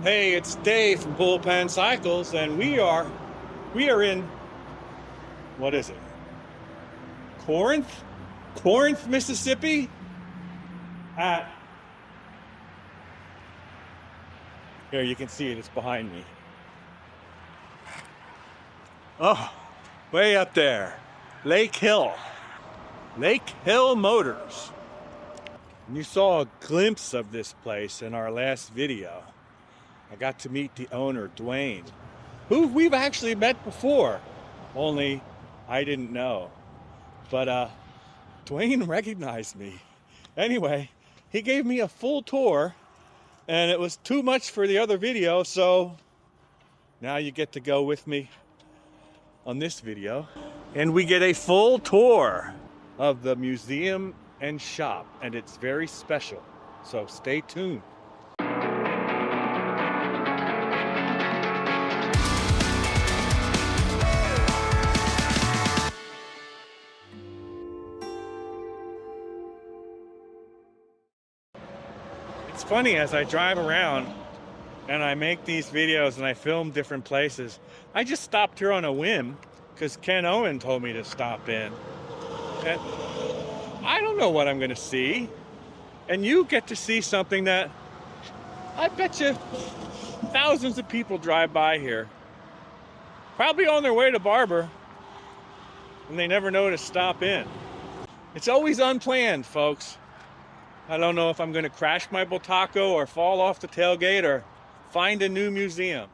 Hey, it's Dave from Bullpen Cycles, and we are in, what is it? Corinth, Mississippi. At Here you can see it. It's behind me. Oh, way up there, Lakehill Motors. And you saw a glimpse of this place in our last video. I got to meet the owner, Dwayne, who we've actually met before, only I didn't know. But Dwayne recognized me. Anyway, he gave me a full tour, and it was too much for the other video, so now you get to go with me on this video. And we get a full tour of the museum and shop, and it's very special. So stay tuned. It's funny, as I drive around and I make these videos and I film different places, I just stopped here on a whim because Ken Owen told me to stop in. And I don't know what I'm going to see. And you get to see something that I bet you thousands of people drive by here, probably on their way to barber, and they never know to stop in. It's always unplanned, folks. I don't know if I'm going to crash my Bultaco or fall off the tailgate or find a new museum.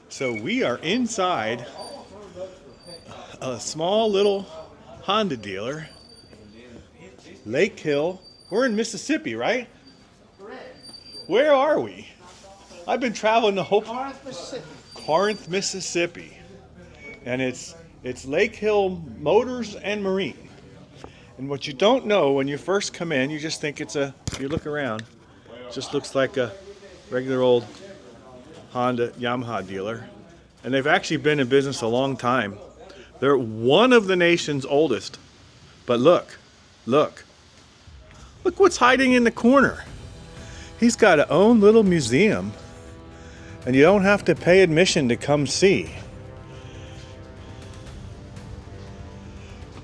So we are inside a small little Honda dealer, Lakehill. We're in Mississippi, right? Correct. Where are we? I've been traveling the whole Corinth, Mississippi. And it's Lakehill Motors and Marine. And what you don't know when you first come in, you just think you look around, it just looks like a regular old Honda Yamaha dealer. And they've actually been in business a long time. They're one of the nation's oldest. But look what's hiding in the corner. He's got his own little museum, and you don't have to pay admission to come see.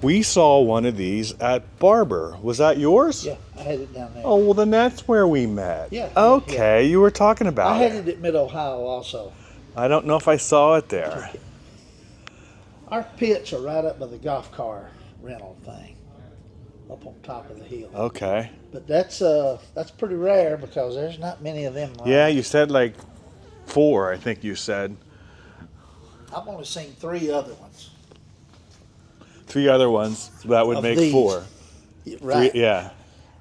We saw one of these at Barber. Was that yours? Yeah, I had it down there. Oh, well, then that's where we met. Yeah. Okay, you were talking about I had it. it at Mid-Ohio also. I don't know if I saw it there. Our pits are right up by the golf car rental thing, up on top of the hill. Okay. But that's pretty rare because there's not many of them around. Yeah, you said like 4, I think you said. I've only seen 3 other ones. 3 other ones, so that would Of make these. 4. Right. 3, yeah.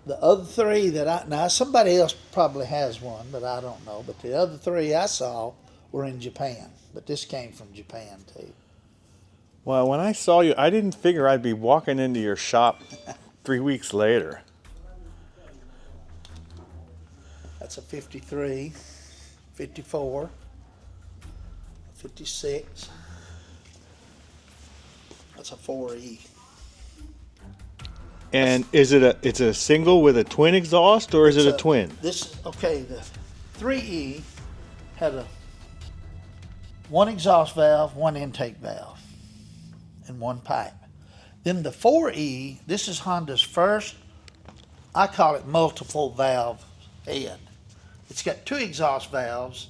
The other 3 now somebody else probably has one, but I don't know. But the other 3 I saw were in Japan. But this came from Japan too. Well, when I saw you, I didn't figure I'd be walking into your shop 3 weeks later. That's a 53, 54, 56. That's a 4E. And it's a single with a twin exhaust, or is it a twin? The 3E had one exhaust valve, one intake valve, and one pipe. Then the 4E, this is Honda's first, I call it multiple valve head. It's got 2 exhaust valves.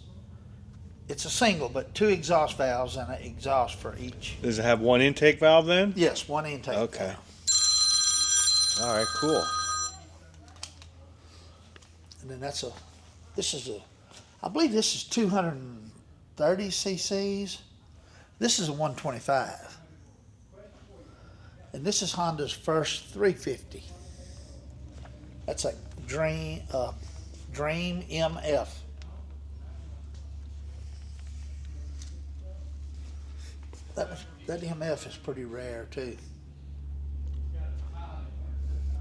It's a single, but 2 exhaust valves and an exhaust for each. Does it have one intake valve then? Yes, one intake Okay. valve. All right, cool. And then I believe this is 230 cc's. This is a 125. And this is Honda's first 350. That's a Dream MF. That MF is pretty rare too.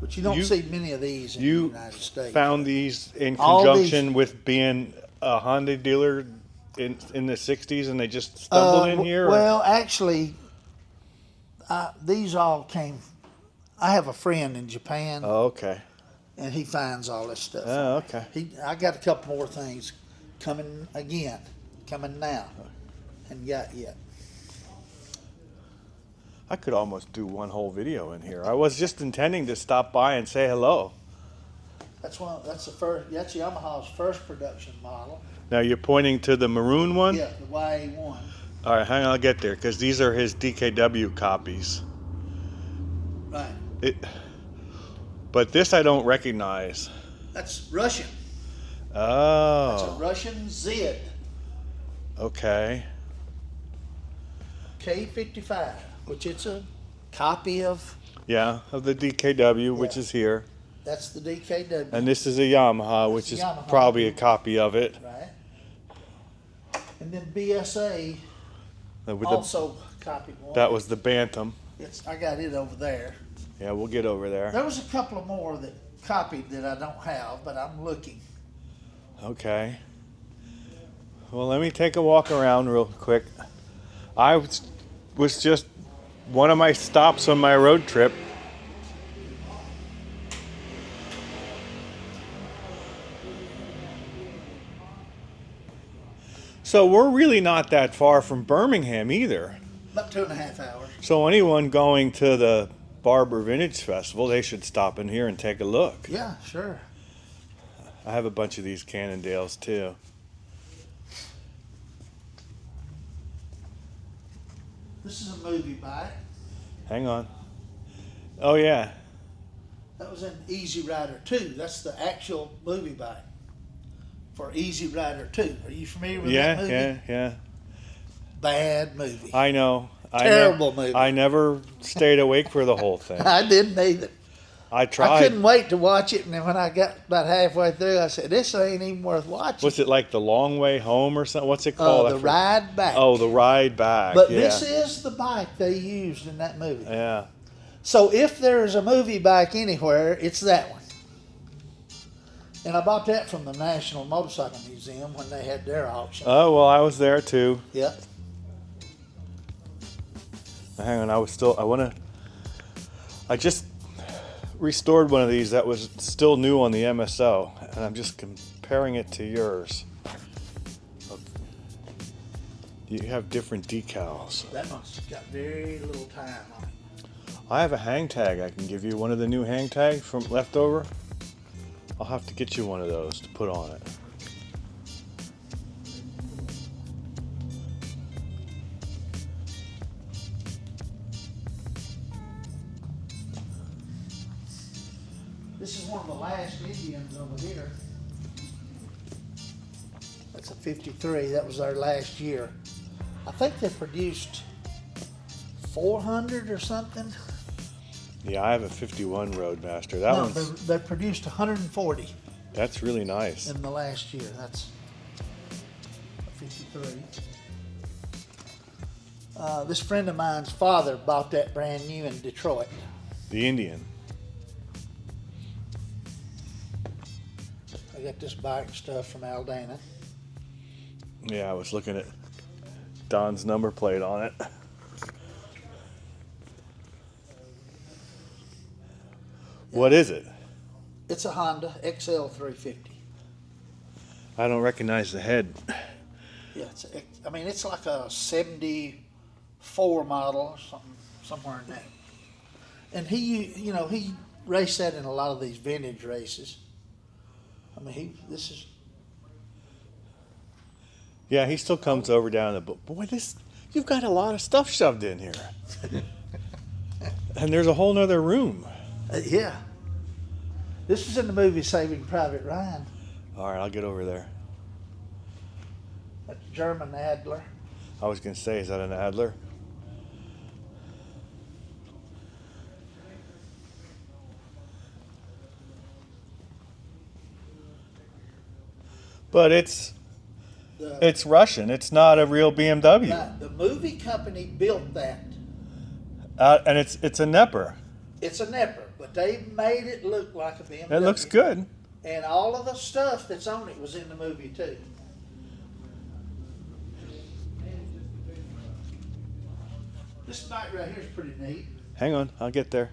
But you don't see many of these in the United States. You found these in All conjunction with being a Honda dealer in the 60s, and they just stumbled in here? Or? Well, actually, these all came. I have a friend in Japan. Oh, okay. And he finds all this stuff. Oh, okay. I got a couple more things coming again, coming now, and got yet. I could almost do one whole video in here. I was just intending to stop by and say hello. That's the first. That's Yamaha's first production model. Now you're pointing to the maroon one? Yeah, the YA1. All right, hang on, I'll get there, because these are his DKW copies. Right. But this I don't recognize. That's Russian. Oh. That's a Russian Z. Okay. K55, which it's a copy of. Yeah, of the DKW, which is here. That's the DKW. And this is a Yamaha, which is Yamaha. probably a copy of it. Right. And then BSA also copied one. That was the Bantam. I got it over there. Yeah, we'll get over there. There was a couple of more that copied that I don't have, but I'm looking. Okay. Well, let me take a walk around real quick. I was just one of my stops on my road trip. So we're really not that far from Birmingham either. About 2.5 hours. So anyone going to the Barber Vintage Festival, they should stop in here and take a look. Yeah, sure. I have a bunch of these Cannondales too. This is a movie bike. Hang on. Oh yeah. That was in Easy Rider 2. That's the actual movie bike for Easy Rider 2. Are you familiar with that movie? Yeah. Bad movie. I know. Terrible movie. I never stayed awake for the whole thing. I didn't either. I tried. I couldn't wait to watch it, and then when I got about halfway through, I said, "This ain't even worth watching." Was it like The Long Way Home or something? What's it called? The Ride Back. Oh, The Ride Back. But yeah. this is the bike they used in that movie. Yeah. So if there's a movie bike anywhere, it's that one. And I bought that from the National Motorcycle Museum when they had their auction. Oh, well, I was there too. Yeah. Hang on, I just restored one of these that was still new on the MSO, and I'm just comparing it to yours. You have different decals. That one's got very little time on it. I have a hang tag I can give you, one of the new hang tags from leftover. I'll have to get you one of those to put on it. This is one of the last Indians over here. That's a 53. That was our last year. I think they produced 400 or something. Yeah, I have a 51 Roadmaster. That one's... They produced 140 That's really nice. in the last year. That's a 53. This friend of mine's father bought that brand new in Detroit. The Indian. I got this bike stuff from Aldana. Yeah, I was looking at Don's number plate on it. What is it? It's a Honda XL350. I don't recognize the head. Yeah, it's like a 74 model or something, somewhere in there. And he raced that in a lot of these vintage races. I mean, Yeah, he still comes over down the boy. You've got a lot of stuff shoved in here, and there's a whole nother room. Yeah. This was in the movie Saving Private Ryan. All right, I'll get over there. That's German Adler. I was gonna say, is that an Adler? But it's Russian. It's not a real BMW. The movie company built that. And it's a Nepper. It's a Nepper, but they made it look like a BMW. It looks good. And all of the stuff that's on it was in the movie too. This bike right here is pretty neat. Hang on, I'll get there.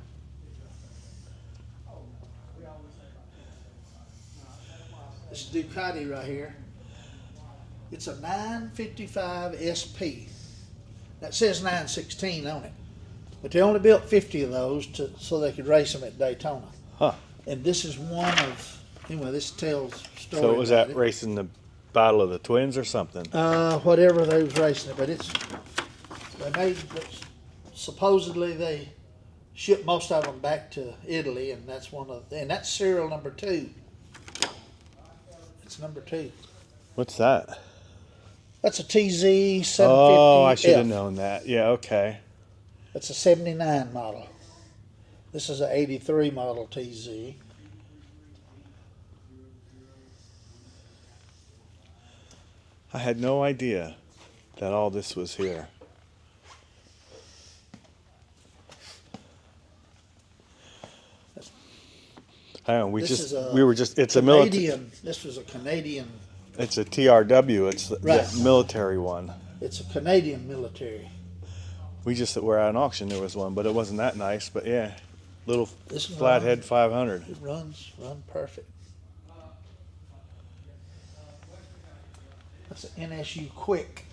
This Ducati right here. It's a 955 SP. That says 916 on it. But they only built 50 of those so they could race them at Daytona. Huh. And this is one of, anyway, this tells a story. So was about that it. racing the Battle of the Twins or something? Whatever they was racing it, but they made, supposedly they shipped most of them back to Italy, and that's serial number 2. It's number 2. What's that? That's a TZ 750. Oh, I should have known that. Yeah, okay. That's a 79 model. This is an 83 model TZ. I had no idea that all this was here. Hang on, it's a military. This was a Canadian. It's a TRW. It's the military one. It's a Canadian military. We just were at an auction. There was one, but it wasn't that nice. But yeah, little flathead 500. It run perfect. That's an NSU Quick.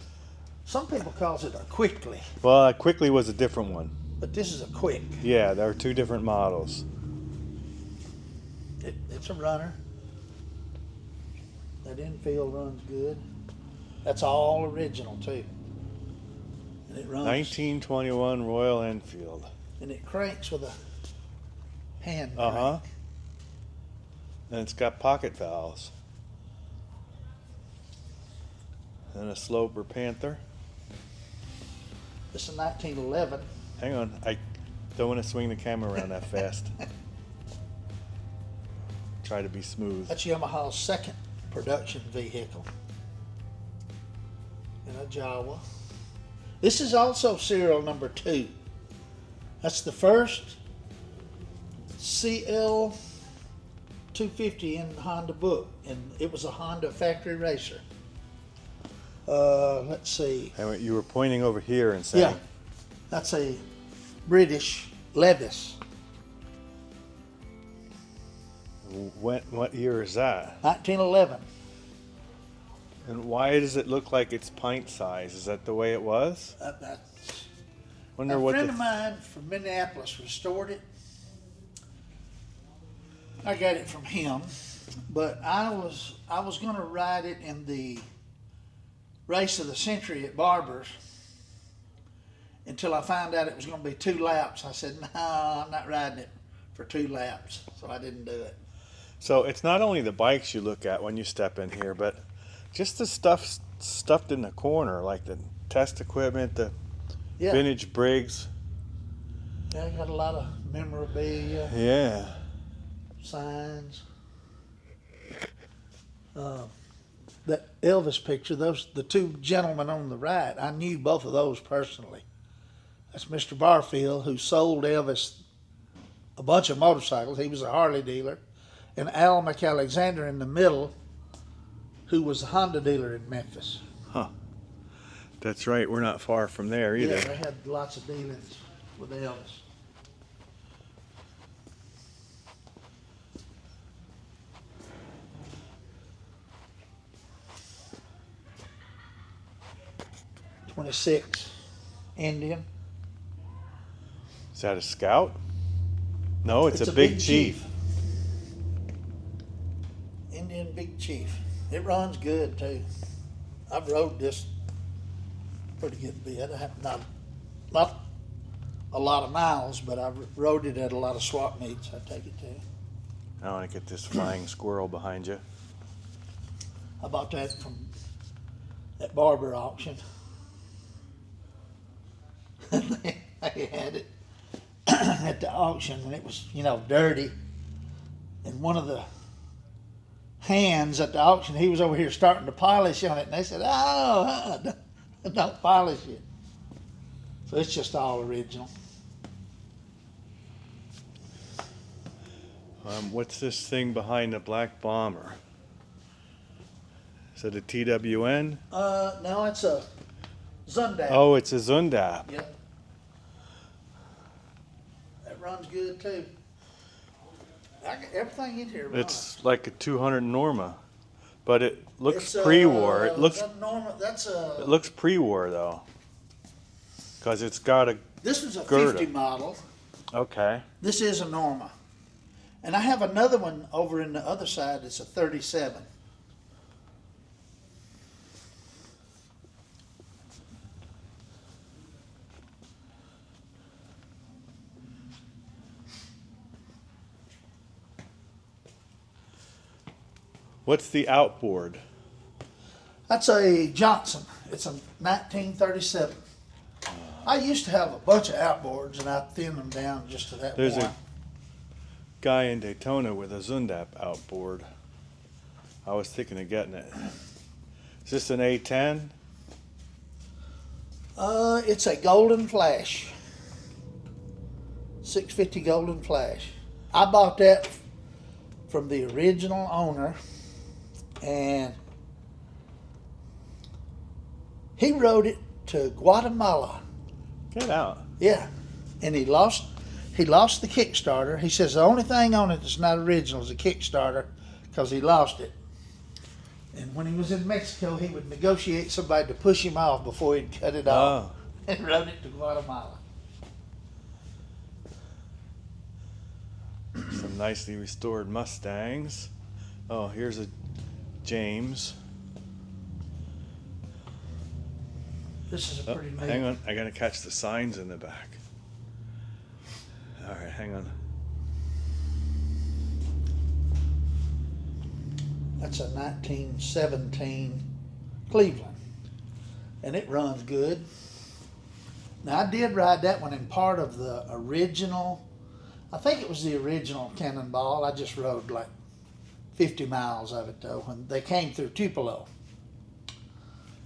Some people calls it a Quickly. Well, a Quickly was a different one. But this is a Quick. Yeah, there are 2 different models. It's a runner. That infield runs good. That's all original too. And it runs. 1921 Royal Enfield. And it cranks with a hand Uh huh. crank. And it's got pocket valves. And a Sloper Panther. This is a 1911. Hang on, I don't want to swing the camera around that fast. Try to be smooth. That's Yamaha's second production vehicle. In a Jawa. This is also serial number 2. That's the first CL 250 in the Honda book, and it was a Honda factory racer. Let's see. Hey, you were pointing over here and saying. Yeah, that's a British Levis. What year is that? 1911. And why does it look like it's pint size? Is that the way it was? Wonder A friend of mine from Minneapolis restored it. I got it from him, but I was going to ride it in the race of the century at Barber's until I found out it was going to be 2 laps. I said, no, I'm not riding it for 2 laps, so I didn't do it. So it's not only the bikes you look at when you step in here, but just the stuff stuffed in the corner, like the test equipment, the vintage Briggs. Yeah, I got a lot of memorabilia. Yeah. Signs. That Elvis picture, the 2 gentlemen on the right, I knew both of those personally. That's Mr. Barfield, who sold Elvis a bunch of motorcycles. He was a Harley dealer. And Al McAlexander in the middle, who was a Honda dealer in Memphis. Huh. That's right. We're not far from there either. Yeah, they had lots of dealings with Elvis. '26 Indian. Is that a Scout? No, it's a Big Chief. Indian Big Chief. It runs good too. I've rode this pretty good bit. I have not a lot of miles, but I've rode it at a lot of swap meets. I take it to. I want to get this flying squirrel behind you. I bought that from that Barber auction. They had it at the auction, and it was, dirty. And one of the hands at the auction, he was over here starting to polish on it, and they said, don't polish it. So it's just all original. What's this thing behind the black bomber? Is it a TWN? No, it's a Zundap. Oh, it's a Zundap. Yep. That runs good too. Everything in here runs. It's like a 200 Norma. But it looks It's, pre-war. It looks that Norma, that's a. it looks pre-war though, because it's got a This was a girder. 50 model. Okay. This is a Norma, and I have another one over in the other side. It's a 37. What's the outboard? That's a Johnson. It's a 1937. I used to have a bunch of outboards, and I thinned them down just to that There's point. a guy in Daytona with a Zundap outboard. I was thinking of getting it. Is this an A10? It's a Golden Flash. 650 Golden Flash. I bought that from the original owner, and he rode it to Guatemala. Get out. Yeah, and he lost the Kickstarter. He says the only thing on it that's not original is a Kickstarter because he lost it. And when he was in Mexico, he would negotiate somebody to push him off before he'd cut it off, and rode it to Guatemala. Some nicely restored Mustangs. Oh, here's a James. This is a Oh, pretty neat. hang on, I gotta catch the signs in the back. All right, hang on. That's a 1917 Cleveland, and it runs good. Now, I did ride that one in part of the original, I think it was the original Cannonball. I just rode like 50 miles of it, though, when they came through Tupelo.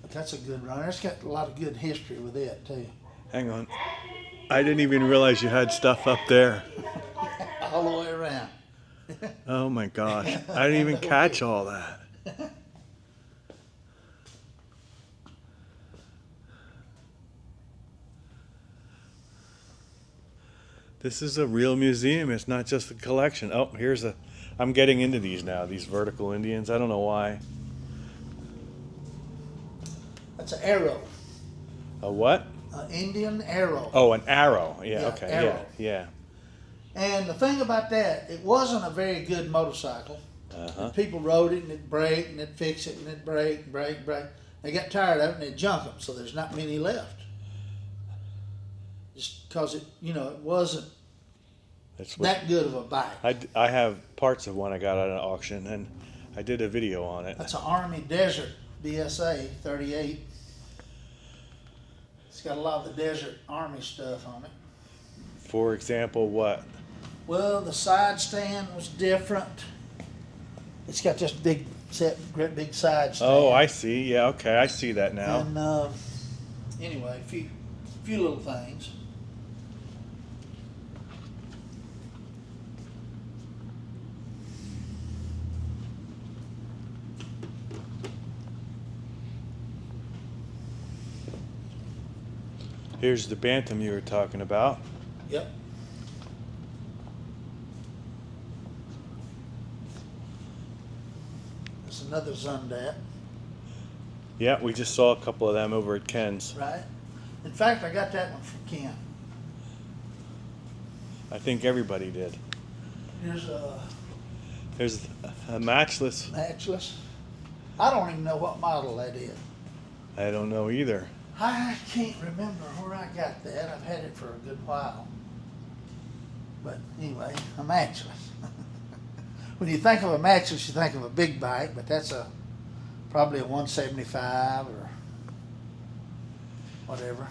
But that's a good runner. It's got a lot of good history with it, too. Hang on. I didn't even realize you had stuff up there. All the way around. Oh my gosh. I didn't even catch all that. This is a real museum. It's not just a collection. Oh, I'm getting into these now, these vertical Indians. I don't know why. That's an arrow. A what? An Indian arrow. Oh, an arrow. Yeah, Yeah, okay. arrow. Yeah. And the thing about that, it wasn't a very good motorcycle. Uh-huh. People rode it and it'd break and it'd fix it and it'd break. They got tired of it and they'd junk them, so there's not many left. Just because it wasn't that good of a bike. I have parts of one I got at an auction, and I did a video on it. That's an Army Desert BSA 38. It's got a lot of the Desert Army stuff on it. For example, what? Well, the side stand was different. It's got this great big side stand. Oh, I see. Yeah, okay, I see that now. And anyway, a few little things. Here's the Bantam you were talking about. Yep. That's another Zundat. Yeah, we just saw a couple of them over at Ken's. Right. In fact, I got that one from Ken. I think everybody did. There's a matchless. Matchless. I don't even know what model that is. I don't know either. I can't remember where I got that. I've had it for a good while. But anyway, a matchless. When you think of a matchless, you think of a big bike, but that's probably a 175 or whatever.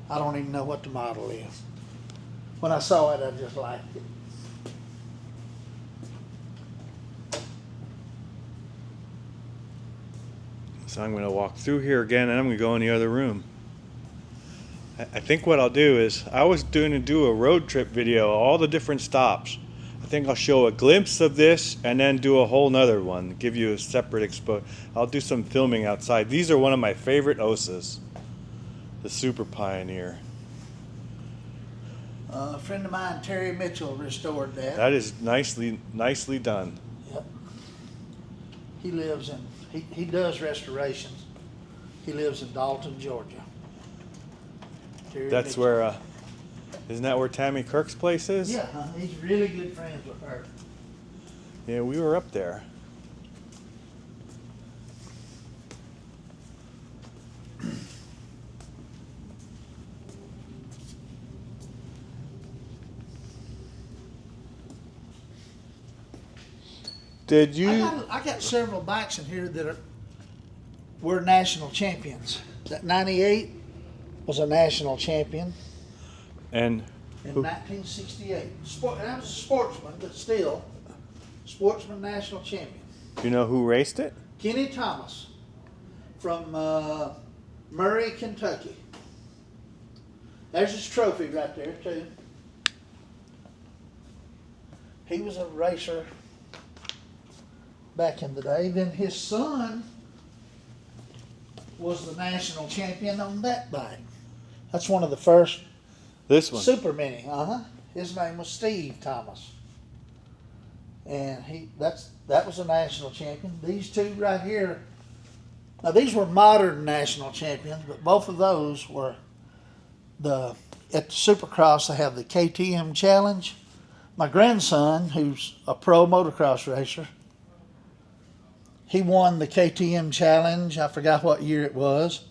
I don't even know what the model is. When I saw it, I just liked it. So I'm going to walk through here again, and I'm going to go in the other room. I think what I'll do is, I was going to do a road trip video, all the different stops. I think I'll show a glimpse of this and then do a whole nother one, give you a separate expo. I'll do some filming outside. These are one of my favorite Osas, the Super Pioneer. A friend of mine, Terry Mitchell, restored that. That is nicely done. Yep. He lives in, he does restorations. He lives in Dalton, Georgia. Terry That's Mitchell. where, isn't that where Tammy Kirk's place is? Yeah, he's really good friends with her. Yeah, we were up there. Did you? I got several bikes in here that were national champions. That 98 was a national champion And in who? 1968. That was a sportsman, but still, sportsman national champion. Do you know who raced it? Kenny Thomas from Murray, Kentucky. There's his trophy right there, too. He was a racer back in the day. Then his son was the national champion on that bike. That's one of the first This one. Super Mini. His name was Steve Thomas, and that was a national champion. These two right here. Now these were modern national champions, but both of those were at the Supercross. They have the KTM Challenge. My grandson, who's a pro motocross racer, he won the KTM Challenge. I forgot what year it was.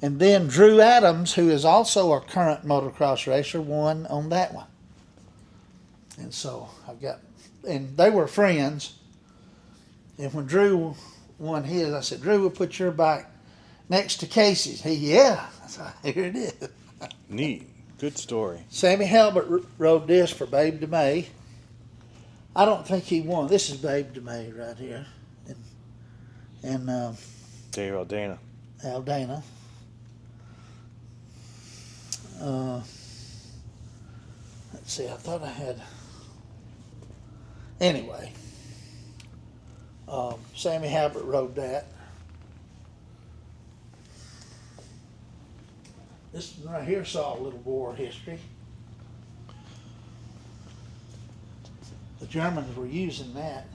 And then Drew Adams, who is also a current motocross racer, won on that one. And so and they were friends. And when Drew won his, I said, Drew, we'll put your bike next to Casey's. Yeah. I said, here it is. Neat. Good story. Sammy Halbert rode this for Babe DeMay. I don't think he won. This is Babe DeMay right here. And Dave Aldana. Aldana. Let's see, I thought I had. Anyway, Sammy Halbert rode that. This one right here saw a little war history. The Germans were using that.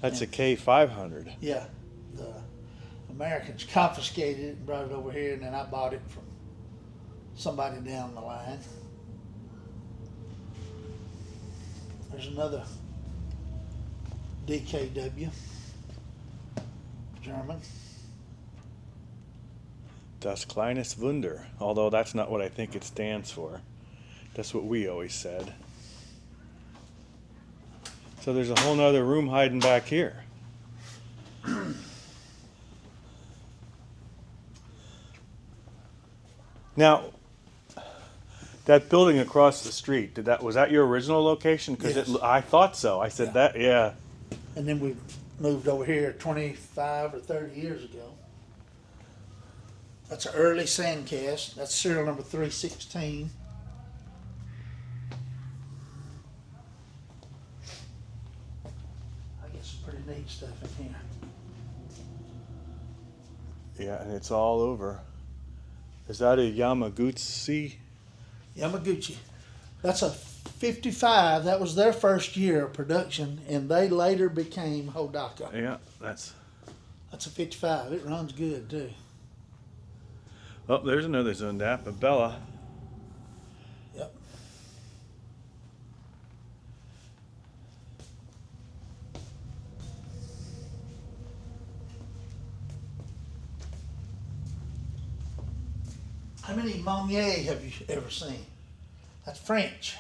That's a K500. Yeah, the Americans confiscated it and brought it over here, and then I bought it from somebody down the line. There's another DKW, German. Das kleines Wunder. Although that's not what I think it stands for. That's what we always said. So there's a whole nother room hiding back here. Now, that building across the street, was that your original location? Because Yes. I thought so. I said Yeah. that, yeah. And then we moved over here 25 or 30 years ago. That's an early Sandcast. That's serial number 316. I get some pretty neat stuff in here. Yeah, and it's all over. Is that a Yamaguchi? Yamaguchi. That's a 55. That was their first year of production, and they later became Hodaka. Yeah, that's... That's a 55. It runs good, too. Oh, there's another Zundap, a Bella. Yep. How many Monnier have you ever seen? That's French.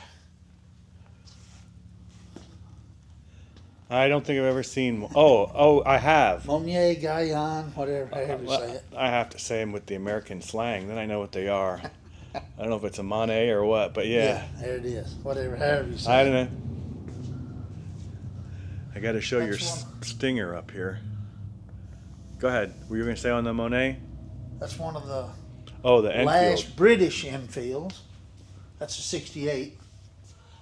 I don't think I've ever seen... Oh, I have. Monnier, Gaillon, however you Well, say it. I have to say them with the American slang, then I know what they are. I don't know if it's a Monet or what, but yeah. There it is. However you say I it. don't know. I got to show your That's stinger up here. Go ahead. Were you going to say on the Monet? That's one of the Oh, the Enfield. last British Enfields. That's a 68.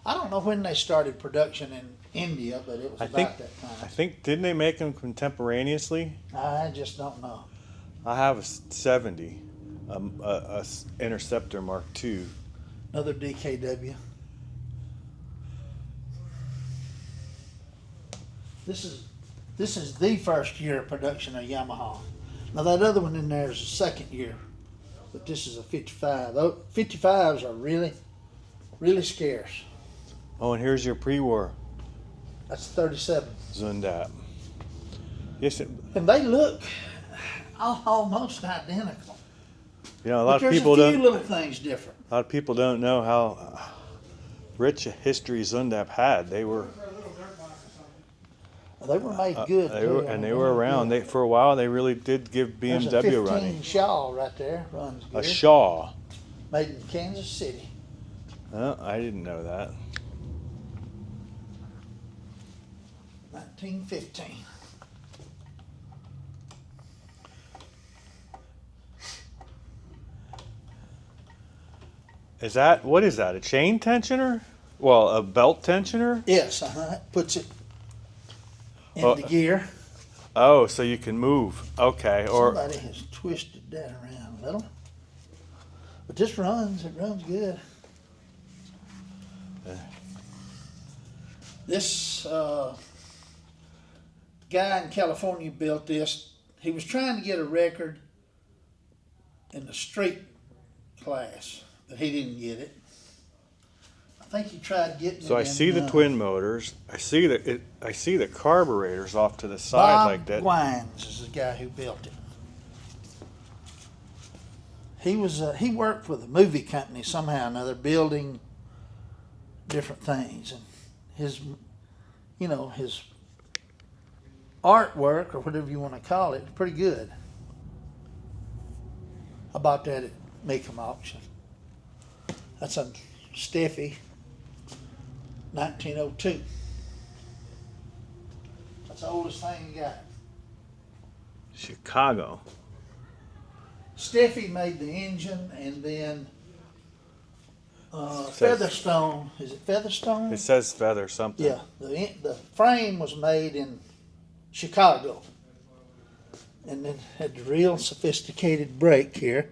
I don't know when they started production in India, but it was I about that I time. think, didn't they make them contemporaneously? I just don't know. I have a 70, a Interceptor Mark II. Another DKW. This is the first year of production of Yamaha. Now that other one in there is the second year, but this is a 55. 55s are really, really scarce. Oh, and here's your pre-war That's 37. Zundap. Yes, And they look almost identical. you know, a But lot of there's people a few don't. little things different. A lot of people don't know how rich a history Zundap had. They were They were made good. they too. were, I mean, and they they were were around. good. They for a while they really did give There's a BMW 15 running. Shaw right there, runs A good. Shaw. Made in Kansas City. Oh, I didn't know that. 1915. What is that? A chain tensioner? Well, a belt tensioner? Yes, it puts it into Oh. gear. Oh, so you can move. Okay, or Somebody has twisted that around a little. But this runs, it runs good. This guy in California built this. He was trying to get a record in the street class, but he didn't get it. I think he tried getting so it I see the twin motors. I see the carburetors off to the side Bob like that. Wines is the guy who built it. He worked with a movie company somehow or another, building different things, and his artwork, or whatever you want to call it, is pretty good. I bought that at Macomb Auction. That's a Steffi 1902. That's the oldest thing you got. Chicago. Steffi made the engine, and then Says- Featherstone. Is it Featherstone? It says feather something. Yeah, the frame was made in Chicago, and then had the real sophisticated brake here.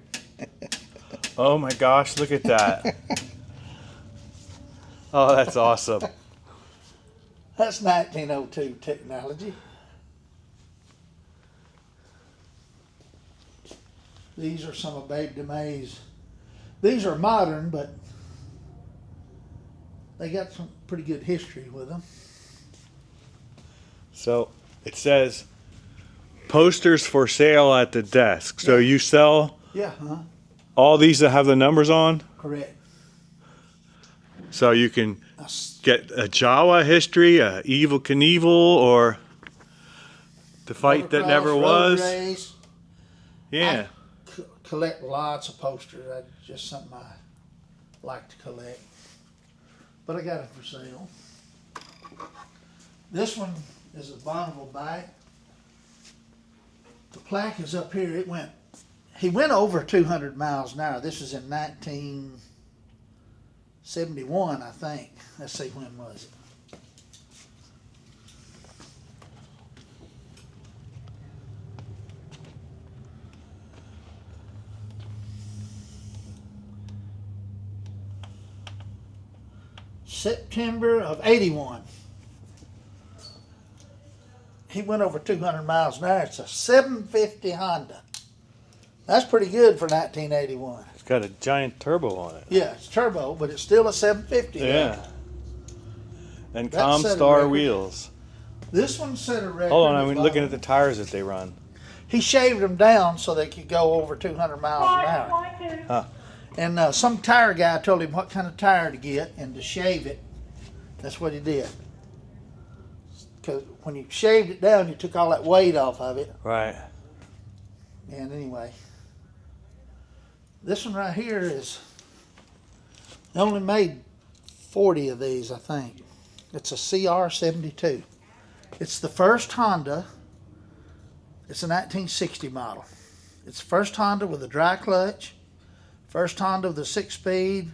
Oh my gosh, look at that. Oh, that's awesome. That's 1902 technology. These are some of Babe DeMay's. These are modern, but they got some pretty good history with them. So it says posters for sale at the desk. So you sell Yeah, all these that have the numbers on? correct. So you can That's- get a Jawa history, a Evil Knievel, or the fight that Motocross, never road was. race. Yeah. Collect lots of posters. That's just something I like to collect. But I got it for sale. This one is a Bonneville bike. The plaque is up here. He went over 200 miles an hour. This is in 1971, I think. Let's see, when was it? September of 81. He went over 200 miles an hour. It's a 750 Honda. That's pretty good for 1981. It's got a giant turbo on it. Yeah, it's turbo, but it's still a 750. Yeah. And That set a Comstar record. wheels. This one set a record. Hold on, I'm looking at the tires that they run. He shaved them down so they could go over 200 miles an hour. Huh. And some tire guy told him what kind of tire to get and to shave it. That's what he did. Because when you shaved it down, you took all that weight off of it. Right. And anyway, this one right here is, they only made 40 of these, I think. It's a CR72. It's the first Honda. It's a 1960 model. It's the first Honda with a dry clutch, first Honda with a 6-speed,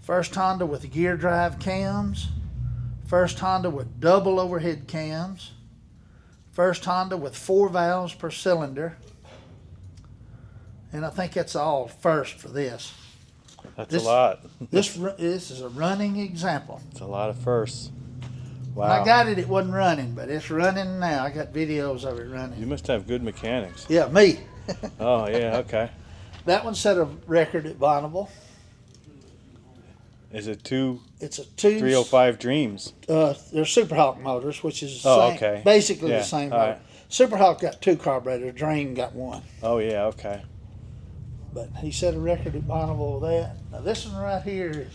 first Honda with gear drive cams, first Honda with double overhead cams, first Honda with 4 valves per cylinder. And I think that's all first for this. That's This- a lot. This is a running example. It's a lot of firsts. When I Wow. got it, it wasn't running, but it's running now. I got videos of it running. You must have good mechanics. Yeah, me. Oh, yeah, okay. That one set a record at Bonneville. Is it two It's a two. 305 Dreams? They're Superhawk motors, which is the Oh, same, okay. basically Yeah, the same all motor. right. Superhawk got 2 carburetors. Dream got 1. Oh, yeah, okay. But he set a record at Bonneville with that. Now this one right here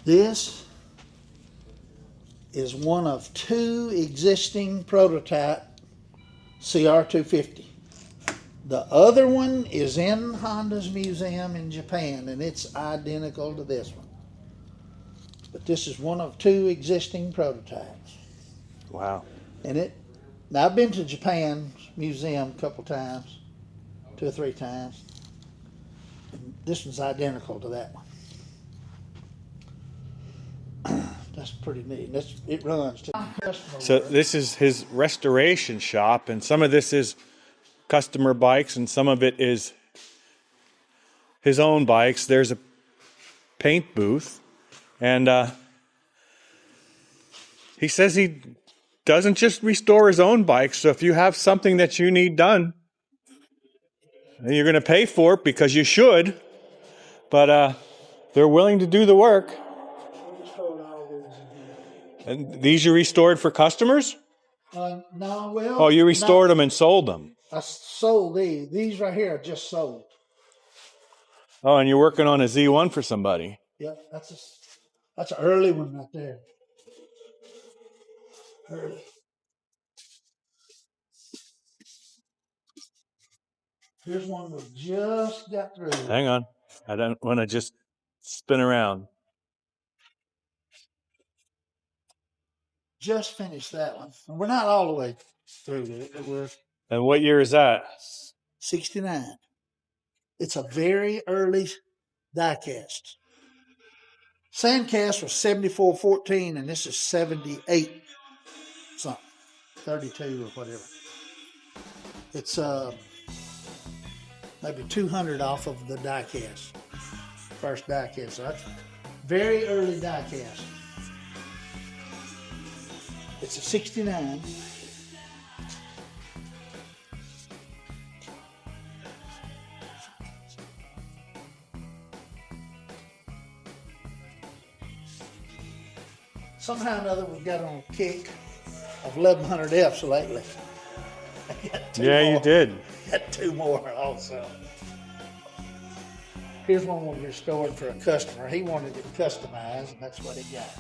is one of 2 existing prototype CR250. The other one is in Honda's museum in Japan, and it's identical to this one. But this is one of 2 existing prototypes. Wow. And now I've been to Japan museum a couple times, 2 or 3 times. And this one's identical to that one. That's pretty neat. It runs too. So this is his restoration shop, and some of this is customer bikes, and some of it is his own bikes. There's a paint booth, and he says he doesn't just restore his own bikes. So if you have something that you need done, and you're going to pay for it because you should, but they're willing to do the work. And these you restored for customers? No, well. Oh, you restored them and sold them. I sold these. These right here I just sold. Oh, and you're working on a Z1 for somebody. Yep, that's an early one right there. Early. Here's one we just got through. Hang on. I don't want to just spin around. Just finished that one. And we're not all the way through it. We're And what year is that? 69. It's a very early die cast. Sandcast was 7414, and this is 78 something, 32 or whatever. It's maybe 200 off of the die cast, first die cast. So that's very early die cast. It's a 69. Somehow or another, we've got on a kick of 1100Fs lately. Yeah, you did. Got 2 more also. Here's one we restored for a customer. He wanted it customized, and that's what he got.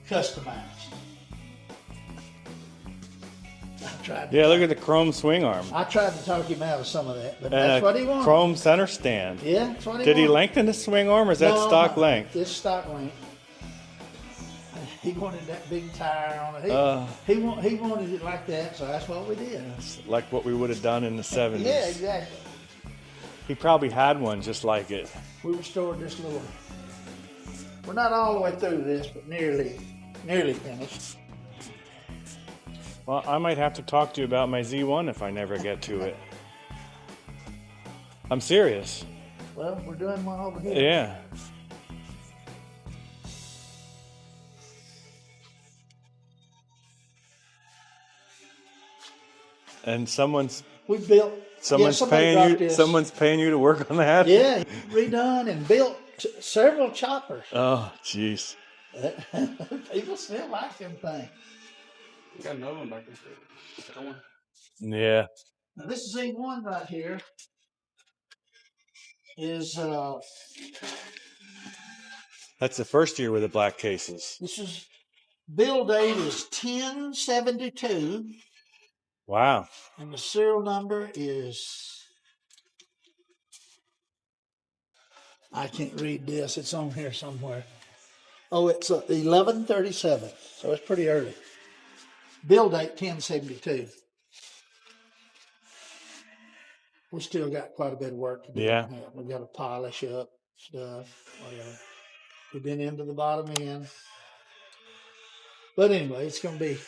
Customized. Yeah, look at the chrome swing arm. I tried to talk him out of some of that, but And that's what he wanted. Chrome center stand. Yeah, that's what he Did wanted. he lengthen the swing arm, or is that No, stock no, length? It's stock length. He wanted that big tire on it. He wanted it like that, so that's what we did. It's like what we would have done in the 70s. Yeah, exactly. He probably had one just like it. We restored this little. We're not all the way through this, but nearly finished. Well, I might have to talk to you about my Z1 if I never get to it. I'm serious. Well, we're doing one over here. Yeah. And someone's paying you to work on that? Yeah, redone and built several choppers. Oh, jeez. People still like them things. We got another one back there. Yeah. Now this Z1 right here is That's the first year with the black cases. this is build date is 1072. Wow. And the serial number is, I can't read this. It's on here somewhere. Oh, it's 1137. So it's pretty early. Build date 1072. We still got quite a bit of work to do. Yeah. We got to polish up stuff, whatever. We've been into the bottom end. But anyway, it's going to be